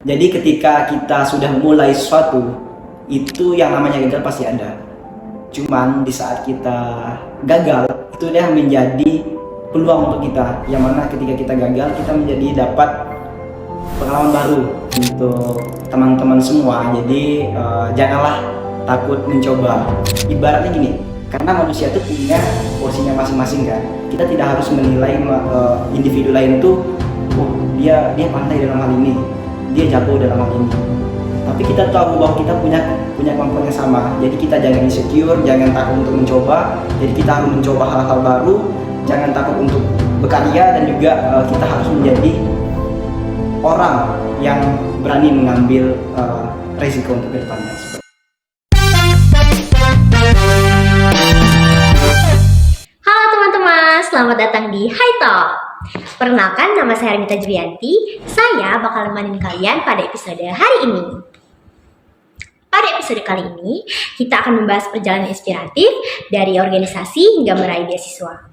Jadi ketika kita sudah mulai sesuatu, itu yang namanya gagal pasti ada. Cuman di saat kita gagal, itu dia menjadi peluang untuk kita. Yang mana ketika kita gagal, kita menjadi dapat pengalaman baru untuk teman-teman semua. Jadi janganlah takut mencoba. Ibaratnya gini, karena manusia itu punya porsinya masing-masing kan. Kita tidak harus menilai individu lain tuh, oh dia pandai dalam hal ini, dia jago dalam hal ini. Tapi kita tahu bahwa kita punya kemampuan yang sama. Jadi kita jangan insecure, jangan takut untuk mencoba. Jadi kita harus mencoba hal-hal baru, jangan takut untuk berkarya, dan juga kita harus menjadi orang yang berani mengambil resiko untuk kedepannya. Halo teman-teman, selamat datang di Hai Talk. Perkenalkan, nama saya Hermita Julianti. Saya bakal nemenin kalian pada episode hari ini. Pada episode kali ini, kita akan membahas perjalanan inspiratif dari organisasi hingga meraih beasiswa.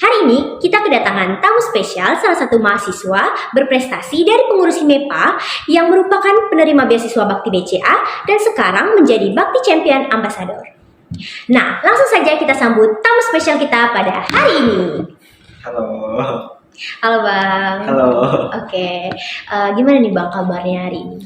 Hari ini, kita kedatangan tamu spesial, salah satu mahasiswa berprestasi dari pengurus HIMEPA yang merupakan penerima beasiswa Bakti BCA dan sekarang menjadi Bakti Champion Ambassador. Nah, langsung saja kita sambut tamu spesial kita pada hari ini. Halo. Halo Bang. Halo. Oke, gimana nih Bang kabarnya hari ini?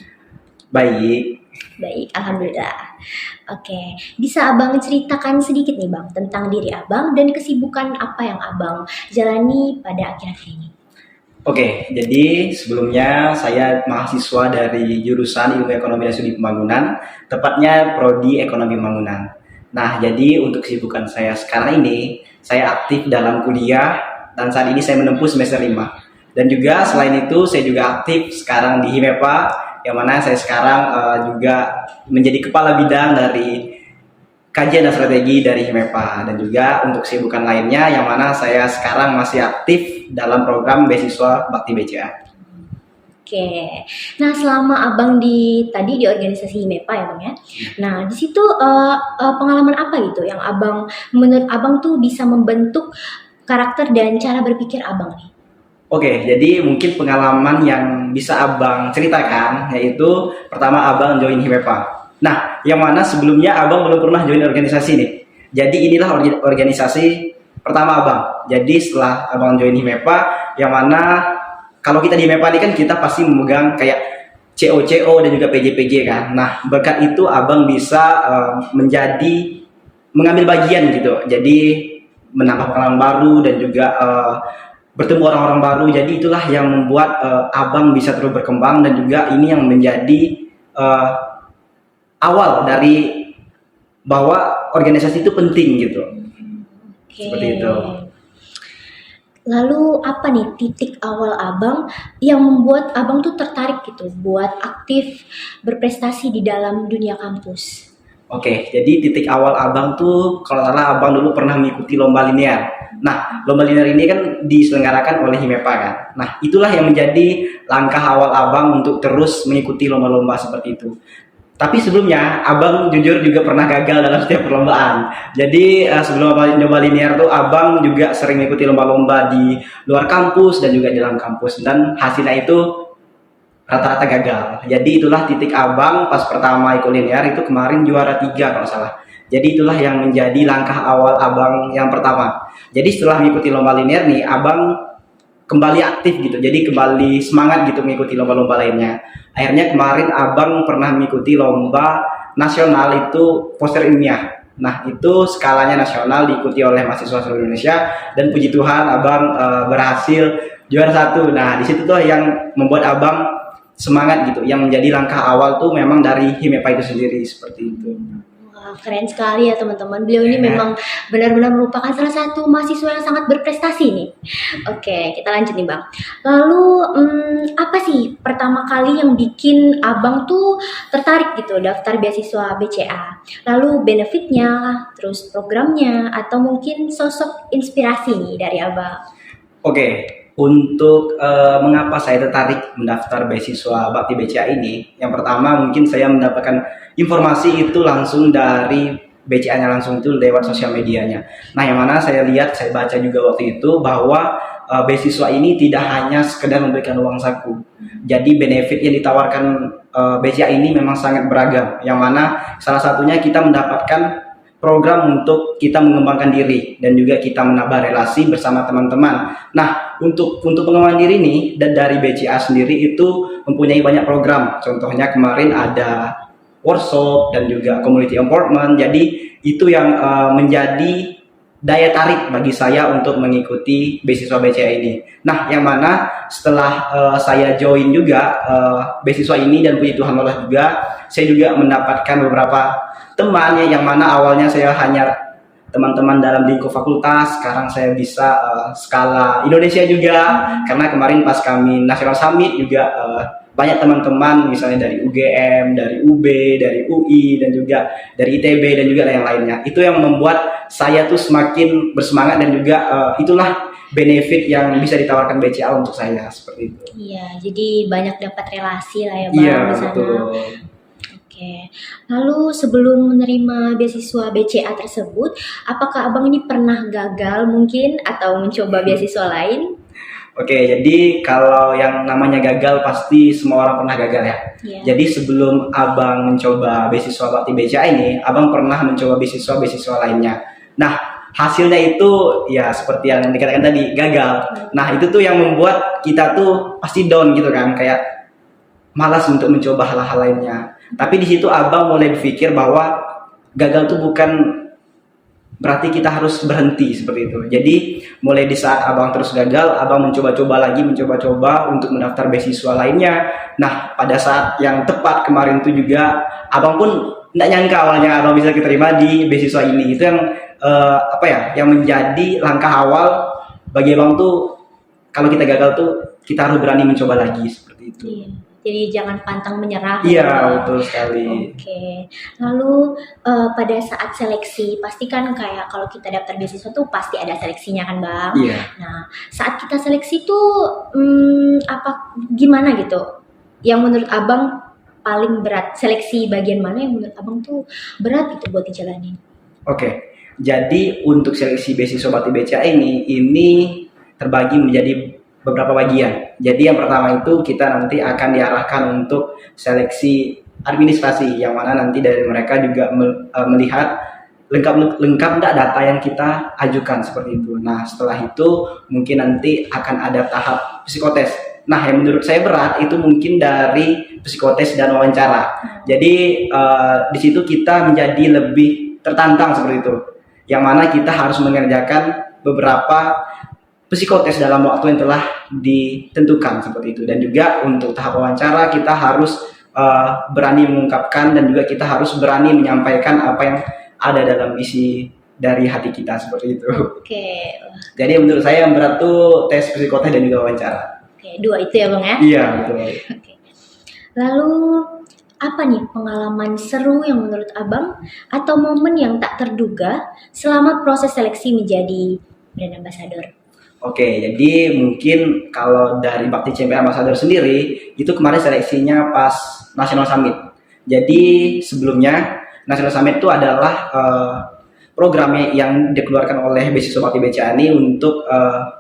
Baik. Baik, Alhamdulillah. Oke, bisa Abang ceritakan sedikit nih Bang tentang diri Abang dan kesibukan apa yang Abang jalani pada akhir-akhir ini? Oke, jadi sebelumnya saya mahasiswa dari jurusan Ilmu Ekonomi dan Studi Pembangunan, tepatnya Prodi Ekonomi Pembangunan. Nah, jadi untuk kesibukan saya sekarang ini, saya aktif dalam kuliah dan saat ini saya menempuh semester 5. Dan juga selain itu, saya juga aktif sekarang di HIMEPA, yang mana saya sekarang juga menjadi kepala bidang dari kajian dan strategi dari HIMEPA. Dan juga untuk kesibukan lainnya, yang mana saya sekarang masih aktif dalam program beasiswa Bakti BCA. Oke, nah selama Abang tadi di organisasi HIMEPA ya Bang ya. Nah di situ pengalaman apa gitu yang menurut Abang tuh bisa membentuk karakter dan cara berpikir Abang nih? Oke, jadi mungkin pengalaman yang bisa Abang ceritakan, yaitu pertama Abang join HIMEPA. Nah, yang mana sebelumnya Abang belum pernah join organisasi nih. Jadi inilah organisasi pertama Abang. Jadi setelah Abang join HIMEPA, yang mana kalau kita di HIMEPA ini kan kita pasti memegang kayak CO dan juga PJ kan. Nah, berkat itu Abang bisa mengambil bagian gitu. Jadi menambah pengalaman baru dan juga bertemu orang-orang baru. Jadi itulah yang membuat Abang bisa terus berkembang, dan juga ini yang menjadi awal dari bahwa organisasi itu penting gitu. Oke. Seperti itu. Lalu apa nih titik awal Abang yang membuat Abang tuh tertarik gitu buat aktif berprestasi di dalam dunia kampus? Oke, jadi titik awal Abang tuh kalau salah Abang dulu pernah mengikuti lomba linear. Nah, lomba linear ini kan diselenggarakan oleh HIMEPA kan. Nah, itulah yang menjadi langkah awal Abang untuk terus mengikuti lomba-lomba seperti itu. Tapi sebelumnya, Abang jujur juga pernah gagal dalam setiap perlombaan. Jadi sebelum lomba linear tuh, Abang juga sering mengikuti lomba-lomba di luar kampus dan juga di dalam kampus. Dan hasilnya itu rata-rata gagal. Jadi itulah titik Abang pas pertama ikut linear itu kemarin juara 3 kalau salah. Jadi itulah yang menjadi langkah awal Abang yang pertama. Jadi setelah mengikuti lomba linear nih, Abang kembali aktif gitu, jadi kembali semangat gitu mengikuti lomba-lomba lainnya. Akhirnya kemarin Abang pernah mengikuti lomba nasional itu poster ilmiah. Nah, itu skalanya nasional diikuti oleh mahasiswa seluruh Indonesia, dan puji Tuhan Abang berhasil juara 1. Nah, di situ tuh yang membuat Abang semangat gitu, yang menjadi langkah awal tuh memang dari HIMEPA itu sendiri, seperti itu. Wah, keren sekali ya teman-teman. Beliau ini memang benar-benar merupakan salah satu mahasiswa yang sangat berprestasi nih. Oke, kita lanjut nih Bang. Lalu apa sih pertama kali yang bikin Abang tuh tertarik gitu daftar beasiswa BCA? Lalu benefitnya, terus programnya, atau mungkin sosok inspirasi nih dari Abang? Oke, untuk mengapa saya tertarik mendaftar beasiswa Bakti BCA ini, yang pertama mungkin saya mendapatkan informasi itu langsung dari BCA-nya langsung itu lewat sosial medianya. Nah, yang mana saya lihat, saya baca juga waktu itu bahwa beasiswa ini tidak hanya sekedar memberikan uang saku. Jadi benefit yang ditawarkan BCA ini memang sangat beragam, yang mana salah satunya kita mendapatkan program untuk kita mengembangkan diri dan juga kita menambah relasi bersama teman-teman. Nah, untuk pengembangan diri ini dan dari BCA sendiri itu mempunyai banyak program. Contohnya kemarin ada workshop dan juga community empowerment. Jadi itu yang menjadi daya tarik bagi saya untuk mengikuti beasiswa BCA ini. Nah, yang mana setelah saya join juga beasiswa ini dan puji Tuhan Allah juga, saya juga mendapatkan beberapa teman yang mana awalnya saya hanya teman-teman dalam lingkup fakultas, sekarang saya bisa skala Indonesia juga, karena kemarin pas kami National Summit juga banyak teman-teman misalnya dari UGM, dari UB, dari UI, dan juga dari ITB dan juga yang lainnya. Itu yang membuat saya tuh semakin bersemangat dan juga itulah benefit yang bisa ditawarkan BCA untuk saya seperti itu. Iya, jadi banyak dapat relasi lah ya Bang Iya, di sana. betul. Oke, lalu sebelum menerima beasiswa BCA tersebut, apakah Abang ini pernah gagal mungkin atau mencoba beasiswa lain? Oke, jadi kalau yang namanya gagal pasti semua orang pernah gagal ya. Iya. Jadi sebelum Abang mencoba beasiswa bakti BCA ini, Abang pernah mencoba beasiswa lainnya. Nah, hasilnya itu ya seperti yang dikatakan tadi, gagal. Nah, itu tuh yang membuat kita tuh pasti down gitu kan, kayak malas untuk mencoba hal-hal lainnya. Tapi di situ Abang mulai berpikir bahwa gagal itu bukan berarti kita harus berhenti seperti itu. Jadi mulai di saat Abang terus gagal, Abang mencoba-coba untuk mendaftar beasiswa lainnya. Nah, pada saat yang tepat kemarin itu juga Abang pun tidak nyangka awalnya Abang bisa diterima di beasiswa ini. Itu yang yang menjadi langkah awal bagi Abang tuh, kalau kita gagal tuh kita harus berani mencoba lagi seperti itu. Iya. Jadi jangan pantang menyerah. Iya, ya, betul sekali. Oke. Lalu pada saat seleksi, pasti kan kayak kalau kita daftar beasiswa tuh pasti ada seleksinya kan Bang? Iya. Nah, saat kita seleksi tuh gimana gitu? Yang menurut Abang paling berat? Seleksi bagian mana yang menurut Abang tuh berat gitu buat dijalanin? Oke. Jadi untuk seleksi beasiswa bakti BCA ini terbagi menjadi beberapa bagian. Jadi yang pertama itu kita nanti akan diarahkan untuk seleksi administrasi, yang mana nanti dari mereka juga melihat lengkap enggak data yang kita ajukan seperti itu. Nah, setelah itu mungkin nanti akan ada tahap psikotes. Nah, yang menurut saya berat itu mungkin dari psikotes dan wawancara. Jadi di situ kita menjadi lebih tertantang seperti itu. Yang mana kita harus mengerjakan beberapa psikotes dalam waktu yang telah ditentukan seperti itu. Dan juga untuk tahap wawancara kita harus berani mengungkapkan dan juga kita harus berani menyampaikan apa yang ada dalam isi dari hati kita seperti itu. Oke. Jadi menurut saya yang berat tuh tes psikotes dan juga wawancara. Oke, dua itu ya Bang ya? Iya, betul. Oke. Lalu apa nih pengalaman seru yang menurut Abang atau momen yang tak terduga selama proses seleksi menjadi brand ambassador? Oke, jadi mungkin kalau dari Bakti Champion Ambassador sendiri, itu kemarin seleksinya pas National Summit. Jadi sebelumnya National Summit itu adalah programnya yang dikeluarkan oleh beasiswa Bakti BCA ini untuk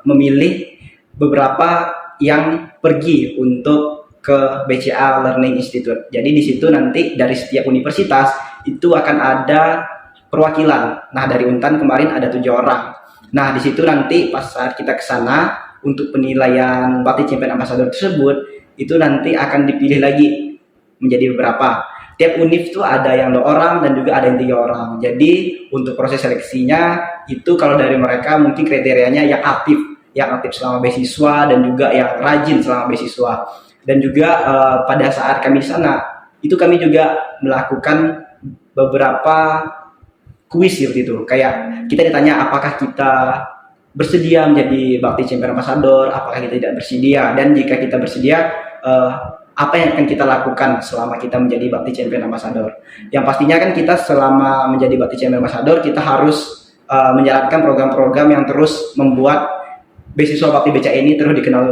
memilih beberapa yang pergi untuk ke BCA Learning Institute. Jadi di situ nanti dari setiap universitas itu akan ada perwakilan. Nah, dari Untan kemarin ada 7 orang. Nah, di situ nanti pas saat kita ke sana untuk penilaian Bakti Champion Ambassador tersebut, itu nanti akan dipilih lagi menjadi beberapa. Tiap univ itu ada yang 2 orang dan juga ada yang 3 orang. Jadi untuk proses seleksinya itu kalau dari mereka mungkin kriterianya yang aktif selama beasiswa dan juga yang rajin selama beasiswa. Dan juga pada saat kami di sana itu kami juga melakukan beberapa kuis seperti itu. Kayak kita ditanya apakah kita bersedia menjadi Bakti Champion Ambassador, apakah kita tidak bersedia, dan jika kita bersedia apa yang akan kita lakukan selama kita menjadi Bakti Champion Ambassador. Yang pastinya kan kita selama menjadi Bakti Champion Ambassador kita harus menjalankan program-program yang terus membuat beasiswa Bakti BCA ini terus dikenal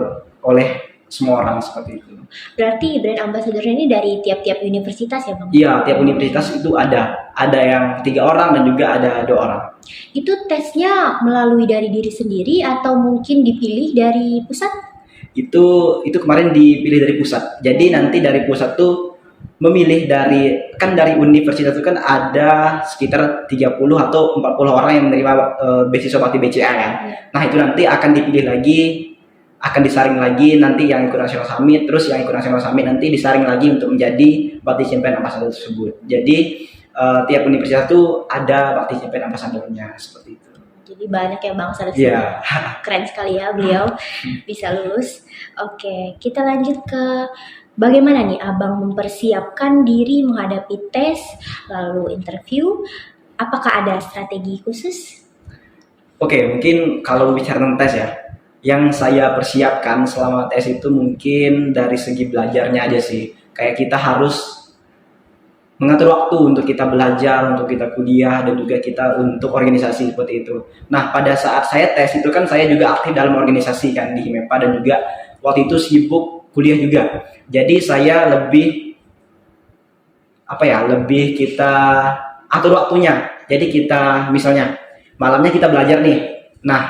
oleh semua orang seperti itu. Berarti brand ambassador ini dari tiap-tiap universitas ya Bang? Iya, tiap universitas itu ada yang 3 orang dan juga ada 2 orang. Itu tesnya melalui dari diri sendiri atau mungkin dipilih dari pusat? Itu kemarin dipilih dari pusat. Jadi nanti dari pusat tuh memilih dari universitas itu kan ada sekitar 30 atau 40 orang yang menerima beasiswa bakti BCA kan. Nah, itu nanti akan dipilih lagi, akan disaring lagi nanti yang ikut National Summit, terus yang ikut National Summit nanti disaring lagi untuk menjadi Bakti Champion Ambassador tersebut. Jadi tiap universitas tuh ada Bakti Champion Ambassadornya seperti itu. Jadi banyak ya Bang Sarif. Iya. Keren sekali ya beliau bisa lulus. Oke, kita lanjut ke bagaimana nih Abang mempersiapkan diri menghadapi tes, lalu interview. Apakah ada strategi khusus? Oke, mungkin kalau bicara tentang tes ya, yang saya persiapkan selama tes itu mungkin dari segi belajarnya aja sih. Kayak kita harus mengatur waktu untuk kita belajar, untuk kita kuliah, dan juga kita untuk organisasi seperti itu. Nah, pada saat saya tes itu kan saya juga aktif dalam organisasi kan di HIMEPA, dan juga waktu itu sibuk kuliah juga. Jadi saya lebih lebih kita atur waktunya. Jadi kita misalnya malamnya kita belajar nih. Nah,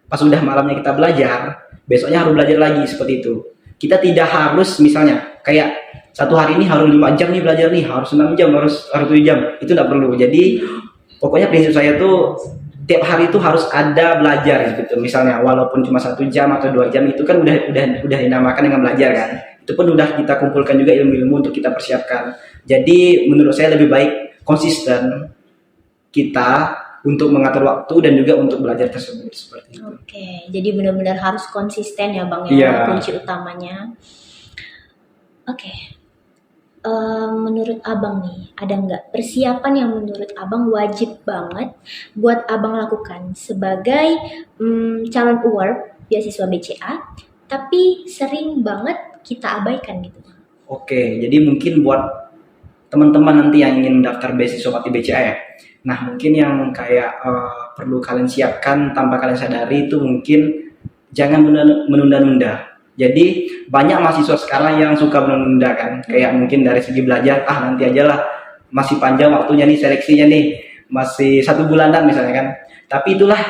pas udah malamnya kita belajar, besoknya harus belajar lagi seperti itu. Kita tidak harus misalnya kayak satu hari ini harus 5 jam nih belajar nih, harus 6 jam, harus 7 jam. Itu tidak perlu. Jadi pokoknya prinsip saya tuh tiap hari itu harus ada belajar gitu. Misalnya walaupun cuma 1 jam atau 2 jam itu kan udah dinamakan dengan belajar kan. Itu pun udah kita kumpulkan juga ilmu-ilmu untuk kita persiapkan. Jadi menurut saya lebih baik konsisten kita untuk mengatur waktu dan juga untuk belajar tersebut seperti itu. Oke, jadi benar-benar harus konsisten ya Bang ya, Iya. kunci utamanya. Oke, menurut Abang nih, ada nggak persiapan yang menurut Abang wajib banget buat Abang lakukan sebagai calon award beasiswa BCA, tapi sering banget kita abaikan gitu? Oke, jadi mungkin buat teman-teman nanti yang ingin daftar beasiswa bakti BCA ya. Nah, mungkin yang kayak perlu kalian siapkan tanpa kalian sadari itu mungkin jangan menunda-nunda. Jadi banyak mahasiswa sekarang yang suka menunda kan, kayak mungkin dari segi belajar, nanti aja lah, masih panjang waktunya nih seleksinya nih, masih 1 bulanan misalnya kan. Tapi itulah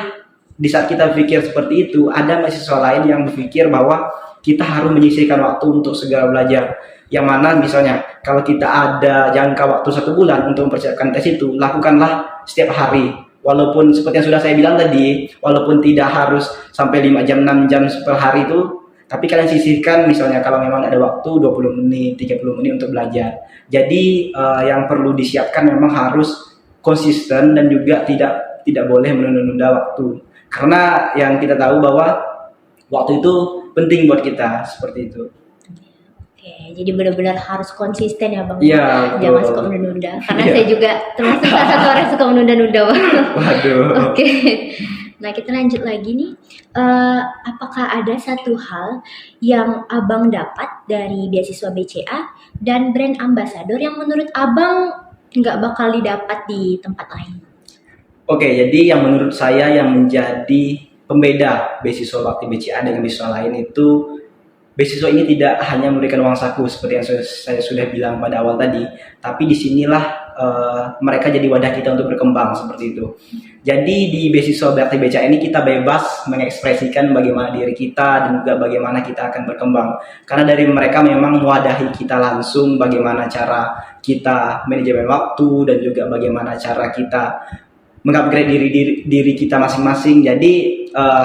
di saat kita pikir seperti itu, ada mahasiswa lain yang berpikir bahwa kita harus menyisihkan waktu untuk segera belajar. Yang mana misalnya kalau kita ada jangka waktu 1 bulan untuk mempersiapkan tes itu, lakukanlah setiap hari. Walaupun seperti yang sudah saya bilang tadi, walaupun tidak harus sampai 5 jam, 6 jam per hari itu, tapi kalian sisihkan misalnya kalau memang ada waktu 20 menit, 30 menit untuk belajar. Jadi yang perlu disiapkan memang harus konsisten dan juga tidak boleh menunda-nunda waktu. Karena yang kita tahu bahwa waktu itu penting buat kita, seperti itu. Oke, jadi benar-benar harus konsisten ya Bang. Iya, Jangan betul. suka menunda-nunda. Karena Iya. saya juga termasuk salah satu orang yang suka menunda-nunda Bang. Waduh. Oke. Nah, kita lanjut lagi nih. Apakah ada satu hal yang Abang dapat dari beasiswa BCA dan brand ambassador yang menurut Abang nggak bakal didapat di tempat lain? Oke, jadi yang menurut saya yang menjadi pembeda beasiswa bakti BCA dengan beasiswa lain itu, beasiswa ini tidak hanya memberikan uang saku seperti yang saya sudah bilang pada awal tadi, tapi disinilah mereka jadi wadah kita untuk berkembang seperti itu. Jadi di beasiswa bakti BCA ini kita bebas mengekspresikan bagaimana diri kita dan juga bagaimana kita akan berkembang. Karena dari mereka memang mewadahi kita langsung bagaimana cara kita manajemen waktu dan juga bagaimana cara kita mengupgrade diri kita masing-masing. Jadi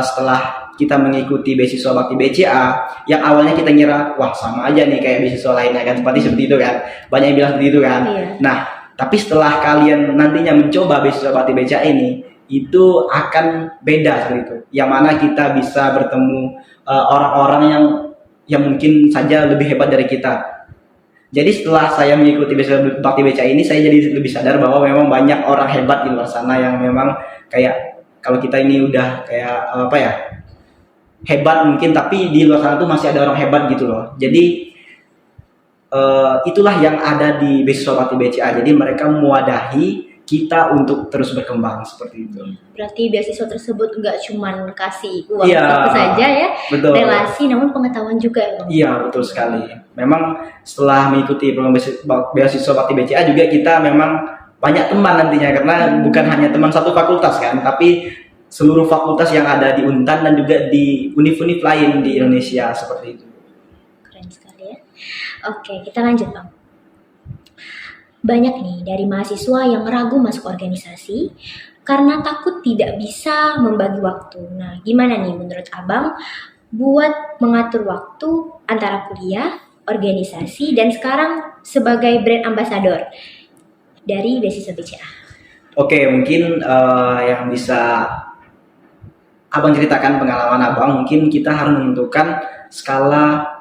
setelah kita mengikuti beasiswa bakti BCA, yang awalnya kita ngira wah sama aja nih kayak beasiswa lainnya kan, seperti itu kan, banyak yang bilang seperti itu kan. Iya. Nah, tapi setelah kalian nantinya mencoba beasiswa bakti BCA ini, itu akan beda seperti itu. Yang mana kita bisa bertemu orang-orang yang mungkin saja lebih hebat dari kita. Jadi setelah saya mengikuti beasiswa bakti BCA ini, saya jadi lebih sadar bahwa memang banyak orang hebat di luar sana yang memang kayak kalau kita ini udah kayak hebat mungkin, tapi di luar sana tuh masih ada orang hebat gitu loh. Jadi itulah yang ada di beasiswa bakti BCA. Jadi mereka mewadahi kita untuk terus berkembang seperti itu. Berarti beasiswa tersebut nggak cuman kasih uang Iya, itu saja ya, betul. relasi, namun pengetahuan juga ya Bang. Iya, betul sekali. Memang setelah mengikuti program beasiswa Bakti BCA juga kita memang banyak teman nantinya, karena bukan hanya teman satu fakultas kan, tapi seluruh fakultas yang ada di Untan dan juga di univ-univ lain di Indonesia seperti itu. Keren sekali ya. Oke, kita lanjut Bang. Banyak nih dari mahasiswa yang ragu masuk organisasi karena takut tidak bisa membagi waktu. Nah, gimana nih menurut Abang buat mengatur waktu antara kuliah, organisasi, dan sekarang sebagai brand ambassador dari beasiswa BCA? Oke, mungkin yang bisa Abang ceritakan pengalaman Abang, mungkin kita harus menentukan skala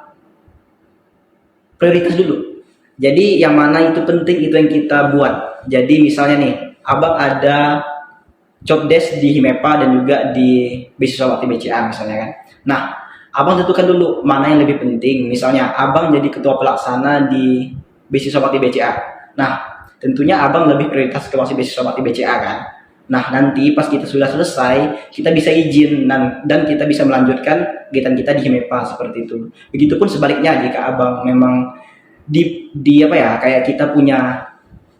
prioritas dulu. Jadi yang mana itu penting itu yang kita buat. Jadi misalnya nih, Abang ada job desk di Himepa dan juga di beasiswa Bakti BCA misalnya kan. Nah, Abang tentukan dulu mana yang lebih penting. Misalnya Abang jadi ketua pelaksana di beasiswa Bakti BCA. Nah, tentunya Abang lebih prioritas ke beasiswa Bakti BCA kan. Nah, nanti pas kita sudah selesai, kita bisa izin dan kita bisa melanjutkan kegiatan kita di Himepa seperti itu. Begitupun sebaliknya jika Abang memang di apa ya, kayak kita punya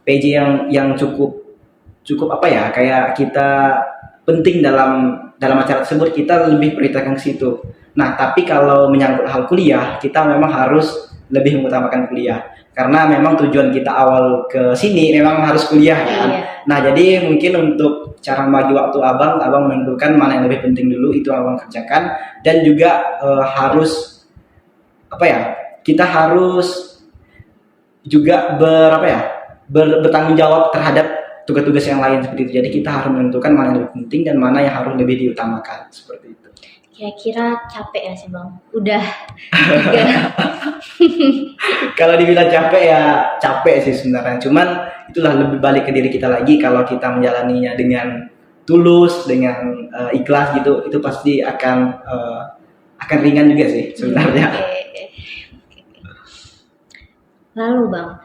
PJ yang cukup apa ya, kayak kita penting dalam acara tersebut, kita lebih prioritaskan ke situ. Nah, tapi kalau menyangkut hal kuliah, kita memang harus lebih mengutamakan kuliah. Karena memang tujuan kita awal ke sini memang harus kuliah kan. Iya. Nah, jadi mungkin untuk cara membagi waktu Abang menentukan mana yang lebih penting dulu, itu Abang kerjakan. Dan juga harus apa ya, kita harus juga bertanggung jawab terhadap tugas-tugas yang lain seperti itu. Jadi kita harus menentukan mana yang lebih penting dan mana yang harus lebih diutamakan seperti itu. Kira-kira capek ya sih Bang? Udah 3. Kalau dibilang capek ya capek sih sebenarnya. Cuman itulah lebih balik ke diri kita lagi, kalau kita menjalaninya dengan tulus, dengan ikhlas gitu, itu pasti akan ringan juga sih sebenarnya. Oke. Lalu Bang,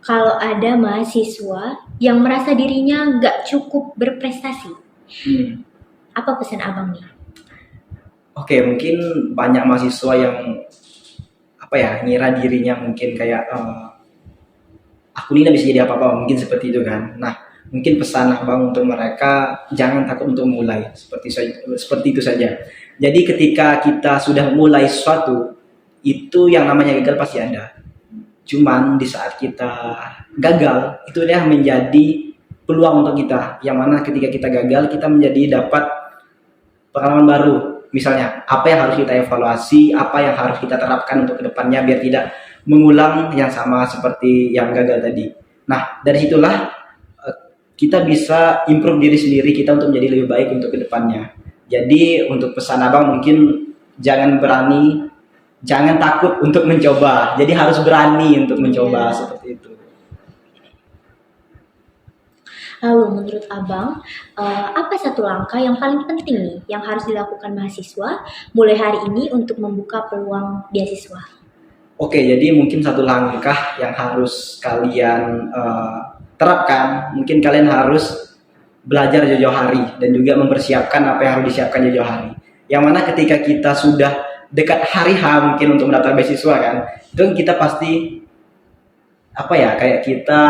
kalau ada mahasiswa yang merasa dirinya nggak cukup berprestasi, apa pesan Abang nih? Oke, mungkin banyak mahasiswa yang ngira dirinya mungkin kayak aku ini nggak bisa jadi apa-apa, mungkin seperti itu kan. Nah, mungkin pesan Abang untuk mereka, jangan takut untuk mulai, seperti itu saja. Jadi ketika kita sudah mulai sesuatu, itu yang namanya gagal pasti ada. Cuman di saat kita gagal, itu dia menjadi peluang untuk kita. Yang mana ketika kita gagal, kita menjadi dapat pengalaman baru. Misalnya, apa yang harus kita evaluasi, apa yang harus kita terapkan untuk kedepannya biar tidak mengulang yang sama seperti yang gagal tadi. Nah, dari situlah kita bisa improve diri sendiri kita untuk menjadi lebih baik untuk kedepannya. Jadi untuk pesan Abang mungkin jangan takut untuk mencoba. Jadi harus berani untuk mencoba seperti itu. Lalu menurut Abang, apa satu langkah yang paling penting nih yang harus dilakukan mahasiswa mulai hari ini untuk membuka peluang beasiswa? Oke, jadi mungkin satu langkah yang harus kalian terapkan, mungkin kalian harus belajar jauh-jauh hari dan juga mempersiapkan apa yang harus disiapkan jauh-jauh hari. Yang mana ketika kita sudah dekat hari H mungkin untuk mendaftar beasiswa kan, itu kita pasti kayak kita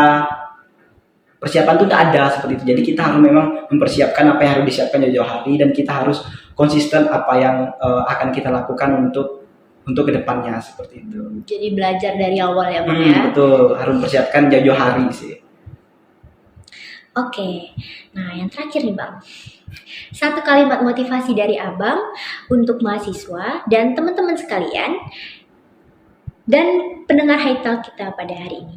persiapan itu udah ada seperti itu. Jadi kita harus memang mempersiapkan apa yang harus disiapkan jauh-jauh hari dan kita harus konsisten apa yang akan kita lakukan untuk kedepannya seperti itu. Jadi belajar dari awal ya Bang ya? Betul, harus mempersiapkan jauh-jauh hari sih. Oke, nah yang terakhir nih Bang, satu kalimat motivasi dari Abang untuk mahasiswa dan teman-teman sekalian dan pendengar High Talk kita pada hari ini.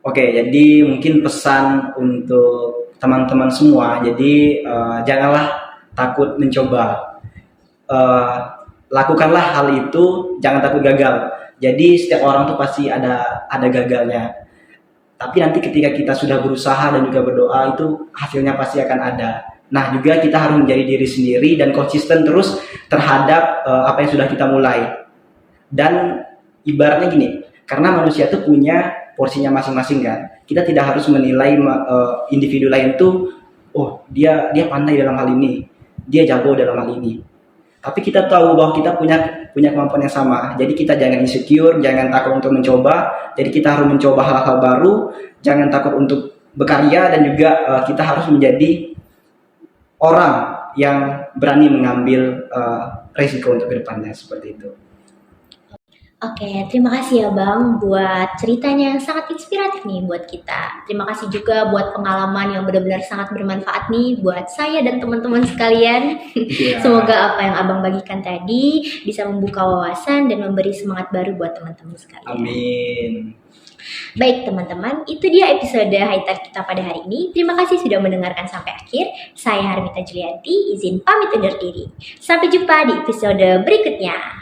Oke, jadi mungkin pesan untuk teman-teman semua, jadi janganlah takut mencoba. Lakukanlah hal itu, jangan takut gagal. Jadi setiap orang tuh pasti ada gagalnya. Tapi nanti ketika kita sudah berusaha dan juga berdoa, itu hasilnya pasti akan ada. Nah, juga kita harus menjadi diri sendiri dan konsisten terus terhadap apa yang sudah kita mulai. Dan ibaratnya gini, Karena manusia tuh punya porsinya masing-masing kan. Kita tidak harus menilai individu lain tuh, oh dia pandai dalam hal ini, dia jago dalam hal ini. Tapi kita tahu bahwa kita punya kemampuan yang sama. Jadi kita jangan insecure, jangan takut untuk mencoba. Jadi kita harus mencoba hal-hal baru, jangan takut untuk berkarya, dan juga kita harus menjadi orang yang berani mengambil resiko untuk kedepannya, seperti itu. Oke, terima kasih ya Bang buat ceritanya yang sangat inspiratif nih buat kita. Terima kasih juga buat pengalaman yang benar-benar sangat bermanfaat nih buat saya dan teman-teman sekalian. Iya. Semoga apa yang Abang bagikan tadi bisa membuka wawasan dan memberi semangat baru buat teman-teman sekalian. Amin. Baik teman-teman, itu dia episode High Tech kita pada hari ini. Terima kasih sudah mendengarkan sampai akhir. Saya Harmita Julianti, izin pamit undur diri. Sampai jumpa di episode berikutnya.